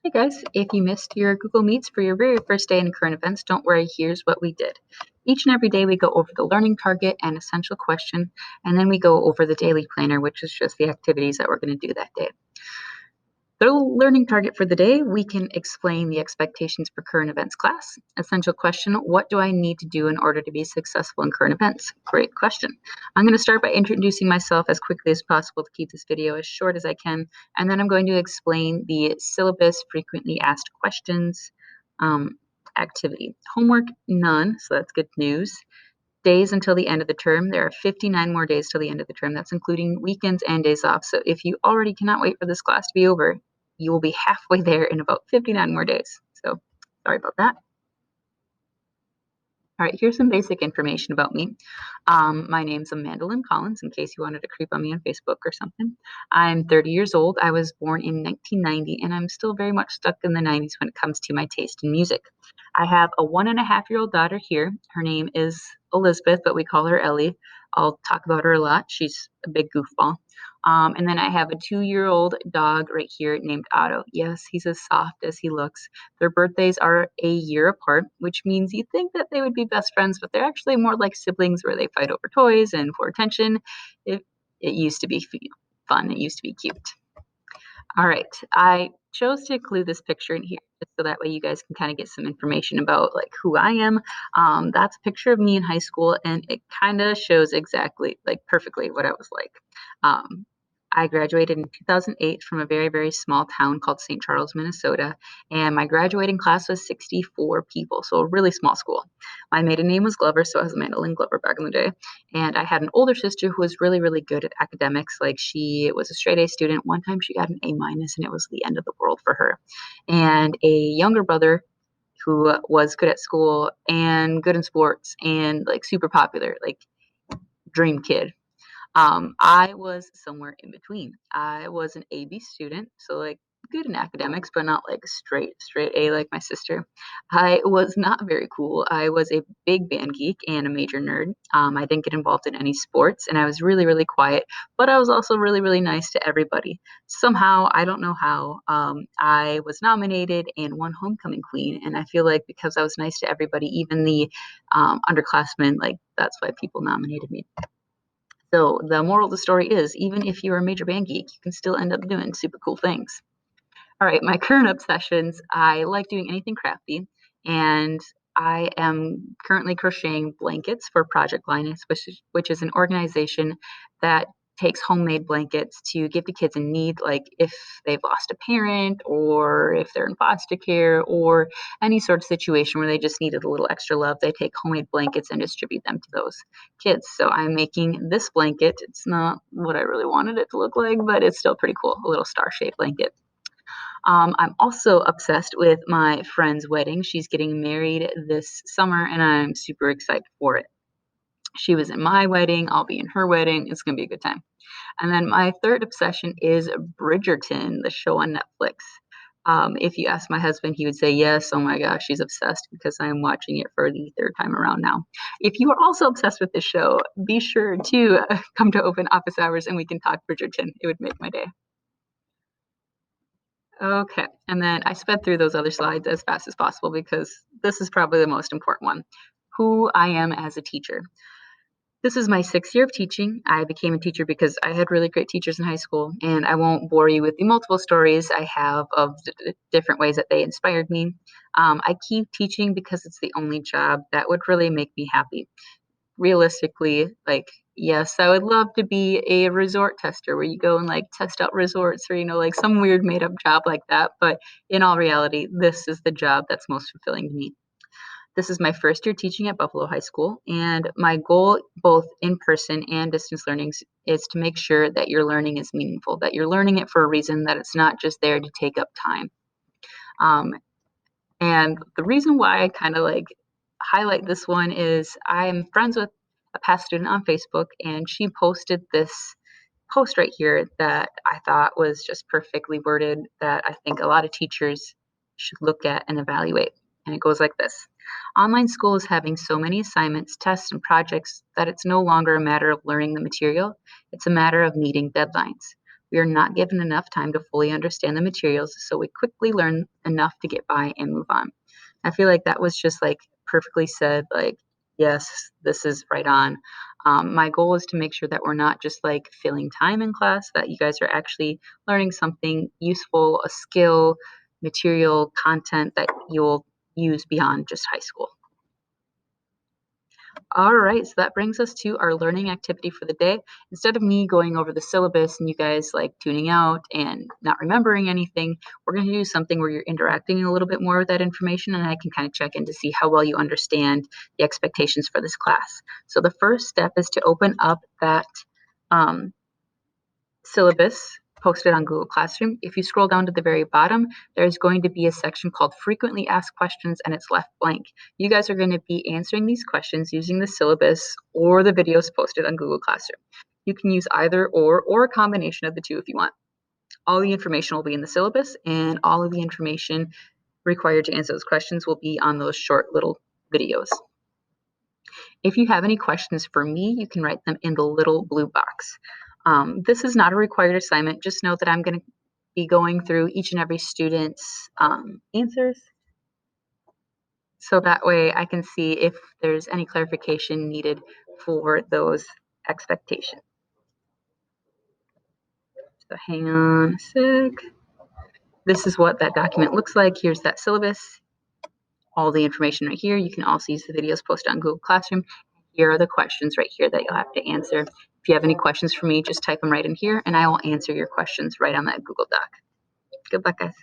Hey guys, if you missed your Google Meets for your very first day in current events, don't worry, here's what we did. Each and every day we go over the learning target and essential question, and then we go over the daily planner, which is just the activities that we're going to do that day. The learning target for the day, we can explain the expectations for current events class. Essential question, what do I need to do in order to be successful in current events? Great question. I'm going to start by introducing myself as quickly as possible to keep this video as short as I can, and then I'm going to explain the syllabus, frequently asked questions, um, activity. Homework, none, so that's good news. Days until the end of the term. There are 59 more days till the end of the term. That's including weekends and days off. So if you already cannot wait for this class to be over, you will be halfway there in about 59 more days. So sorry about that. All right, here's some basic information about me. My name's Amanda Lynn Collins, in case you wanted to creep on me on Facebook or something. I'm 30 years old. I was born in 1990, and I'm still very much stuck in the 90s when it comes to my taste in music. I have a 1.5-year-old daughter here. Her name is Elizabeth, but we call her Ellie. I'll talk about her a lot. She's a big goofball. And then I have a 2-year-old dog right here named Otto. Yes, he's as soft as he looks. Their birthdays are a year apart, which means you'd think that they would be best friends, but they're actually more like siblings where they fight over toys and for attention. It, it used to be fun. It used to be cute. All right. I chose to include this picture in here just so that way you guys can kind of get some information about like who I am. That's a picture of me in high school, and it kind of shows exactly, like perfectly what I was like. Um, I graduated in 2008 from a very, very small town called St. Charles, Minnesota, and my graduating class was 64 people, so a really small school. My maiden name was Glover, so I was Amanda Lynn Glover back in the day. And I had an older sister who was really, really good at academics. Like she was a straight A student. One time she got an A minus, and it was the end of the world for her. And a younger brother who was good at school and good in sports and like super popular, like dream kid. I was somewhere in between. I was an AB student, so like good in academics, but not like straight A like my sister. I was not very cool. I was a big band geek and a major nerd. I didn't get involved in any sports, and I was really, really quiet, but I was also really, really nice to everybody. Somehow, I don't know how, I was nominated and won homecoming queen, and I feel like because I was nice to everybody, even the underclassmen, like that's why people nominated me. So the moral of the story is, even if you're a major band geek, you can still end up doing super cool things. All right, my current obsessions, I like doing anything crafty, and I am currently crocheting blankets for Project Linus, which is an organization that takes homemade blankets to give to kids in need, like if they've lost a parent or if they're in foster care or any sort of situation where they just needed a little extra love. They take homemade blankets and distribute them to those kids. So I'm making this blanket. It's not what I really wanted it to look like, but it's still pretty cool, a little star-shaped blanket. I'm also obsessed with my friend's wedding. She's getting married this summer, and I'm super excited for it. She was in my wedding. I'll be in her wedding. It's going to be a good time. And then my third obsession is Bridgerton, the show on Netflix. If you ask my husband, he would say yes. Oh my gosh, she's obsessed because I'm watching it for the third time around now. If you are also obsessed with this show, be sure to come to open office hours and we can talk Bridgerton. It would make my day. Okay, and then I sped through those other slides as fast as possible because this is probably the most important one. Who I am as a teacher. This is my 6th year of teaching. I became a teacher because I had really great teachers in high school, and I won't bore you with the multiple stories I have of different ways that they inspired me. I keep teaching because it's the only job that would really make me happy. Realistically, like, yes, I would love to be a resort tester where you go and like test out resorts or, like some weird made up job like that. But in all reality, this is the job that's most fulfilling to me. This is my first year teaching at Buffalo High School, and my goal, both in person and distance learning, is to make sure that your learning is meaningful, that you're learning it for a reason, that it's not just there to take up time. Um, and the reason why I kind of like highlight this one is I'm friends with a past student on Facebook, and she posted this post right here that I thought was just perfectly worded that I think a lot of teachers should look at and evaluate. And it goes like this. Online school is having so many assignments, tests, and projects that it's no longer a matter of learning the material. It's a matter of meeting deadlines. We are not given enough time to fully understand the materials, so we quickly learn enough to get by and move on. I feel like that was just like perfectly said, like, yes, this is right on. My goal is to make sure that we're not just like filling time in class, that you guys are actually learning something useful, a skill, material, content that you'll use beyond just high school. All right, so that brings us to our learning activity for the day. Instead of me going over the syllabus and you guys like tuning out and not remembering anything, we're going to do something where you're interacting a little bit more with that information, and I can kind of check in to see how well you understand the expectations for this class. So the first step is to open up that um, syllabus posted on Google Classroom. If you scroll down to the very bottom, there's going to be a section called Frequently Asked Questions, and it's left blank. You guys are going to be answering these questions using the syllabus or the videos posted on Google Classroom. You can use either or a combination of the two if you want. All the information will be in the syllabus, and all of the information required to answer those questions will be on those short little videos. If you have any questions for me, you can write them in the little blue box. This is not a required assignment. Just know that I'm going to be going through each and every student's answers. So that way I can see if there's any clarification needed for those expectations. So hang on a sec. This is what that document looks like. Here's that syllabus. All the information right here. You can also use the videos posted on Google Classroom. Here are the questions right here that you'll have to answer. If you have any questions for me, just type them right in here and I will answer your questions right on that Google Doc. Good luck, guys.